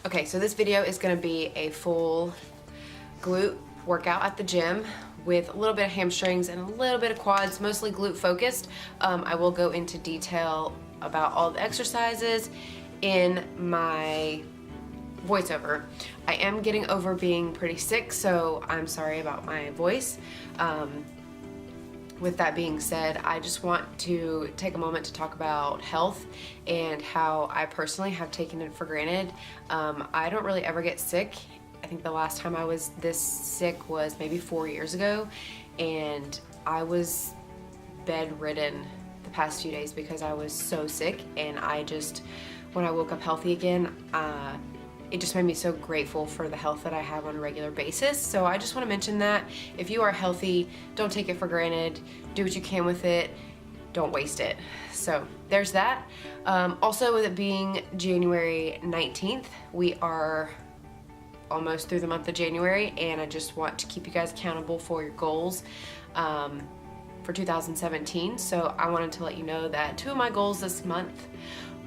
Okay, so this video is gonna be a full glute workout at the gym with a little bit of hamstrings and a little bit of quads, mostly glute focused. I will go into detail about all the exercises in my voiceover. I am getting over being pretty sick, so I'm sorry about my voice. With that being said, I just want to take a moment to talk about health and how I personally have taken it for granted. I don't really ever get sick. I think the last time I was this sick was maybe 4 years ago, and I was bedridden the past few days because I was so sick, and when I woke up healthy again, it just made me so grateful for the health that I have on a regular basis. So I just want to mention that if you are healthy, don't take it for granted. Do what you can with it. Don't waste it. So there's that. Also, with it being January 19th, we are almost through the month of January, and I just want to keep you guys accountable for your goals for 2017. So I wanted to let you know that 2 of my goals this month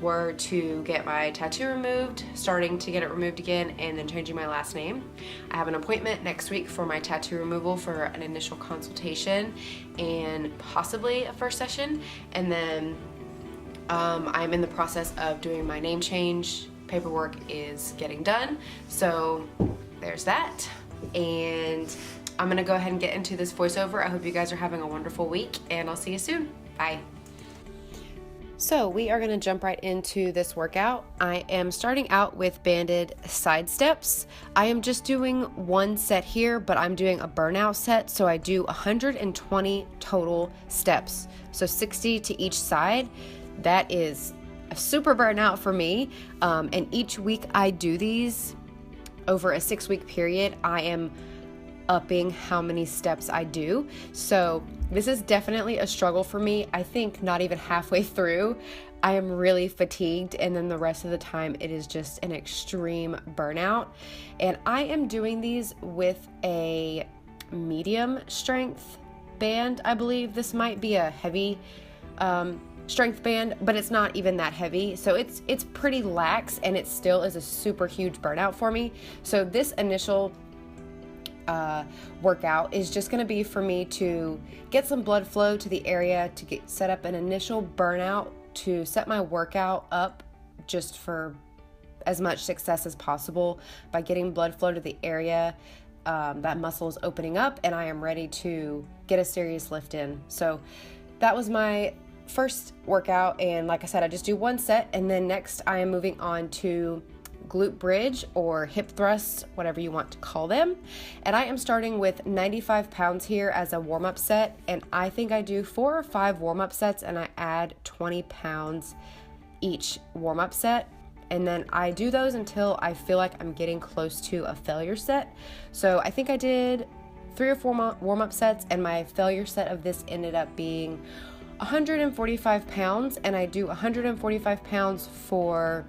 were to get my tattoo removed, starting to get it removed again, and then changing my last name. I have an appointment next week for my tattoo removal for an initial consultation and possibly a first session. And then I'm in the process of doing my name change. Paperwork is getting done. So there's that. And I'm gonna go ahead and get into this voiceover. I hope you guys are having a wonderful week, and I'll see you soon. Bye. So we are going to jump right into this workout. I am starting out with banded side steps. I am just doing 1 set here, but I'm doing a burnout set. So I do 120 total steps. So 60 to each side. That is a super burnout for me. And each week I do these over a 6-week period. I am upping how many steps I do. So this is definitely a struggle for me. I think not even halfway through, I am really fatigued, and then the rest of the time it is just an extreme burnout. And I am doing these with a medium strength band. I believe this might be a heavy strength band, but it's not even that heavy. So it's pretty lax, and it still is a super huge burnout for me. So this initial workout is just going to be for me to get some blood flow to the area, to set up an initial burnout, to set my workout up just for as much success as possible by getting blood flow to the area. That muscle is opening up, and I am ready to get a serious lift in. So that was my first workout, and like I said, I just do 1 set, and then next I am moving on to glute bridge or hip thrusts, whatever you want to call them. And I am starting with 95 pounds here as a warm-up set, and I think I do 4 or 5 warm-up sets, and I add 20 pounds each warm-up set. And then I do those until I feel like I'm getting close to a failure set. So I think I did 3 or 4 warm-up sets, and my failure set of this ended up being 145 pounds, and I do 145 pounds for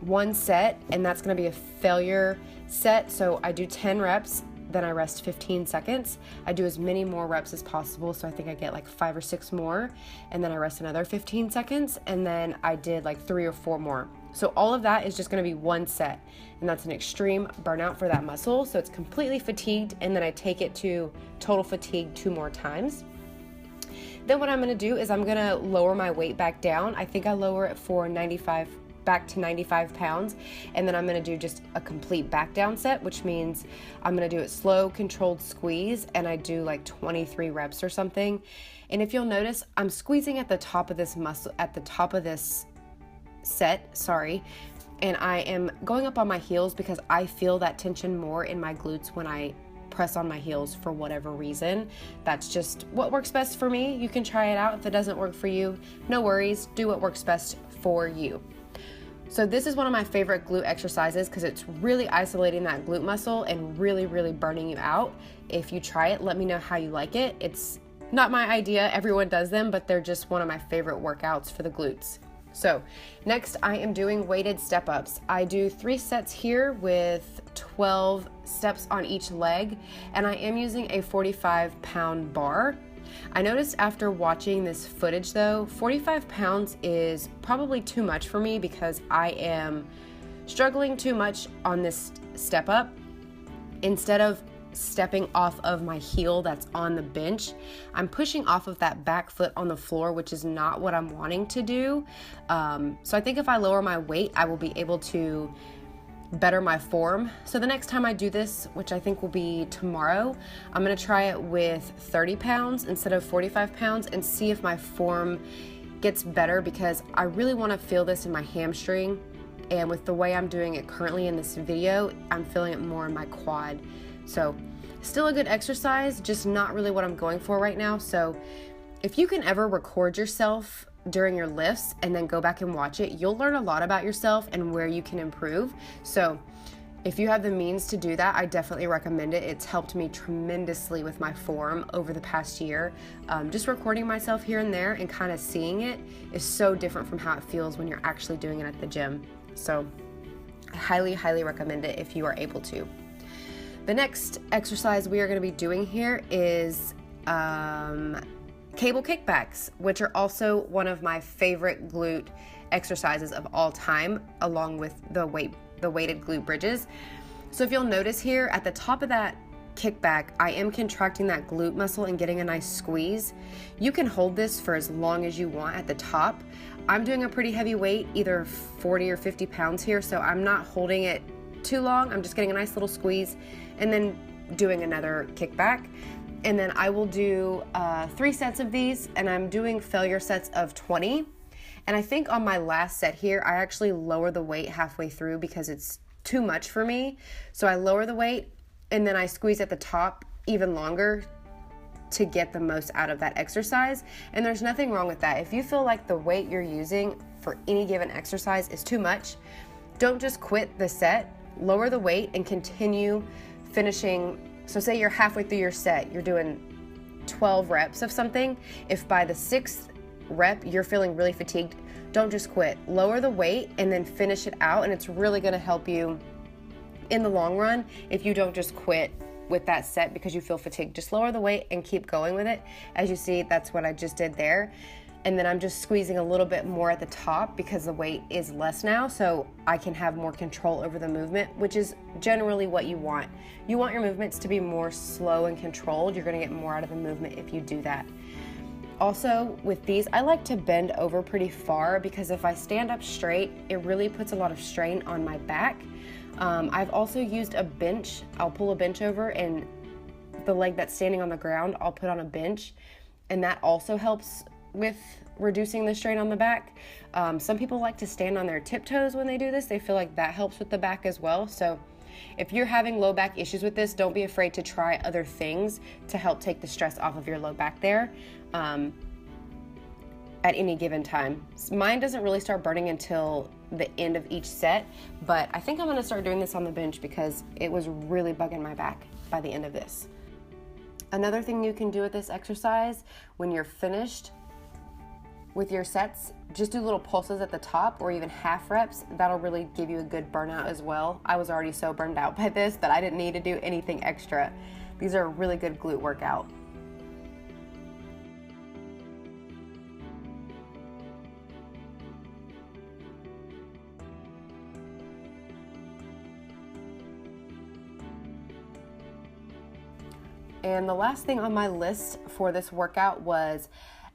1 set, and that's going to be a failure set. So I do 10 reps, then I rest 15 seconds. I do as many more reps as possible, so I think I get like 5 or 6 more, and then I rest another 15 seconds, and then I did like 3 or 4 more. So all of that is just going to be 1 set, and that's an extreme burnout for that muscle. So it's completely fatigued, and then I take it to total fatigue 2 more times. Then what I'm going to do is I'm going to lower my weight back down. I think I lower it for back to 95 pounds, and then I'm going to do just a complete back down set, which means I'm going to do it slow, controlled squeeze, and I do like 23 reps or something. And if you'll notice, I'm squeezing at the top of this muscle, at the top of this set, and I am going up on my heels because I feel that tension more in my glutes when I press on my heels for whatever reason. That's just what works best for me. You can try it out. If it doesn't work for you, no worries. Do what works best for you. So this is one of my favorite glute exercises because it's really isolating that glute muscle and really, really burning you out. If you try it, let me know how you like it. It's not my idea. Everyone does them, but they're just one of my favorite workouts for the glutes. So next I am doing weighted step-ups. I do 3 sets here with 12 steps on each leg, and I am using a 45-pound bar. I noticed after watching this footage though, 45 pounds is probably too much for me because I am struggling too much on this step up, instead of stepping off of my heel that's on the bench, I'm pushing off of that back foot on the floor, which is not what I'm wanting to do. So I think if I lower my weight, I will be able to better my form. So the next time I do this, which I think will be tomorrow, I'm gonna try it with 30 pounds instead of 45 pounds and see if my form gets better, because I really wanna feel this in my hamstring. And with the way I'm doing it currently in this video, I'm feeling it more in my quad. So still a good exercise, just not really what I'm going for right now. So if you can ever record yourself during your lifts and then go back and watch it, you'll learn a lot about yourself and where you can improve. So if you have the means to do that, I definitely recommend it. It's helped me tremendously with my form over the past year. Just recording myself here and there and kind of seeing it is so different from how it feels when you're actually doing it at the gym. So I highly, highly recommend it if you are able to. The next exercise we are going to be doing here is cable kickbacks, which are also one of my favorite glute exercises of all time, along with the weighted glute bridges. So if you'll notice here at the top of that kickback, I am contracting that glute muscle and getting a nice squeeze. You can hold this for as long as you want at the top. I'm doing a pretty heavy weight, either 40 or 50 pounds here, so I'm not holding it too long. I'm just getting a nice little squeeze and then doing another kickback. And then I will do 3 sets of these, and I'm doing failure sets of 20. And I think on my last set here, I actually lower the weight halfway through because it's too much for me. So I lower the weight and then I squeeze at the top even longer to get the most out of that exercise. And there's nothing wrong with that. If you feel like the weight you're using for any given exercise is too much, don't just quit the set. Lower the weight and continue finishing. So say you're halfway through your set, you're doing 12 reps of something. If by the 6th rep you're feeling really fatigued, don't just quit. Lower the weight and then finish it out, and it's really going to help you in the long run if you don't just quit with that set because you feel fatigued. Just lower the weight and keep going with it. As you see, that's what I just did there. And then I'm just squeezing a little bit more at the top because the weight is less now, so I can have more control over the movement, which is generally what you want. You want your movements to be more slow and controlled. You're going to get more out of the movement if you do that. Also, with these, I like to bend over pretty far because if I stand up straight, it really puts a lot of strain on my back. I've also used a bench. I'll pull a bench over, and the leg that's standing on the ground, I'll put on a bench, and that also helps with reducing the strain on the back. Some people like to stand on their tiptoes when they do this. They feel like that helps with the back as well. So if you're having low back issues with this, don't be afraid to try other things to help take the stress off of your low back there at any given time. Mine doesn't really start burning until the end of each set, but I think I'm gonna start doing this on the bench because it was really bugging my back by the end of this. Another thing you can do with this exercise when you're finished with your sets, just do little pulses at the top or even half reps. That'll really give you a good burnout as well. I was already so burned out by this that I didn't need to do anything extra. These are a really good glute workout. And the last thing on my list for this workout was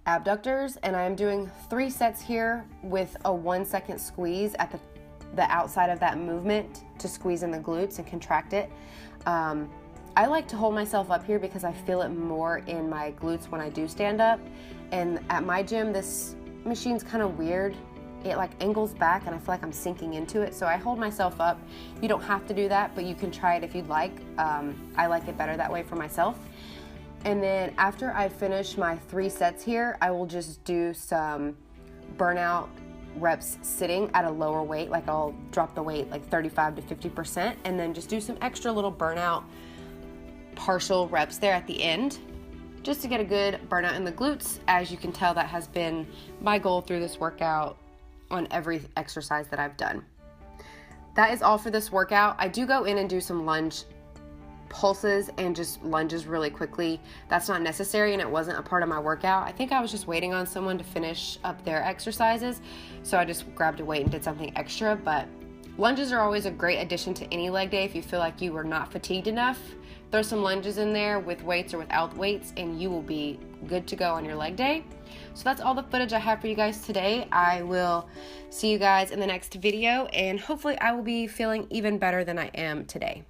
abductors, and I'm doing 3 sets here with a 1-second squeeze at the outside of that movement to squeeze in the glutes and contract it. I like to hold myself up here because I feel it more in my glutes when I do stand up. And at my gym, this machine's kind of weird. It like angles back and I feel like I'm sinking into it. So I hold myself up. You don't have to do that, but you can try it if you'd like. I like it better that way for myself. And then after I finish my 3 sets here, I will just do some burnout reps sitting at a lower weight. Like I'll drop the weight like 35 to 50% and then just do some extra little burnout partial reps there at the end just to get a good burnout in the glutes. As you can tell, that has been my goal through this workout on every exercise that I've done. That is all for this workout. I do go in and do some lunge pulses and just lunges really quickly. That's not necessary and it wasn't a part of my workout. I think I was just waiting on someone to finish up their exercises, so I just grabbed a weight and did something extra, but Lunges are always a great addition to any leg day if you feel like you are not fatigued enough. Throw some lunges in there with weights or without weights and you will be good to go on your leg day. So that's all the footage I have for you guys today. I will see you guys in the next video and hopefully I will be feeling even better than I am today.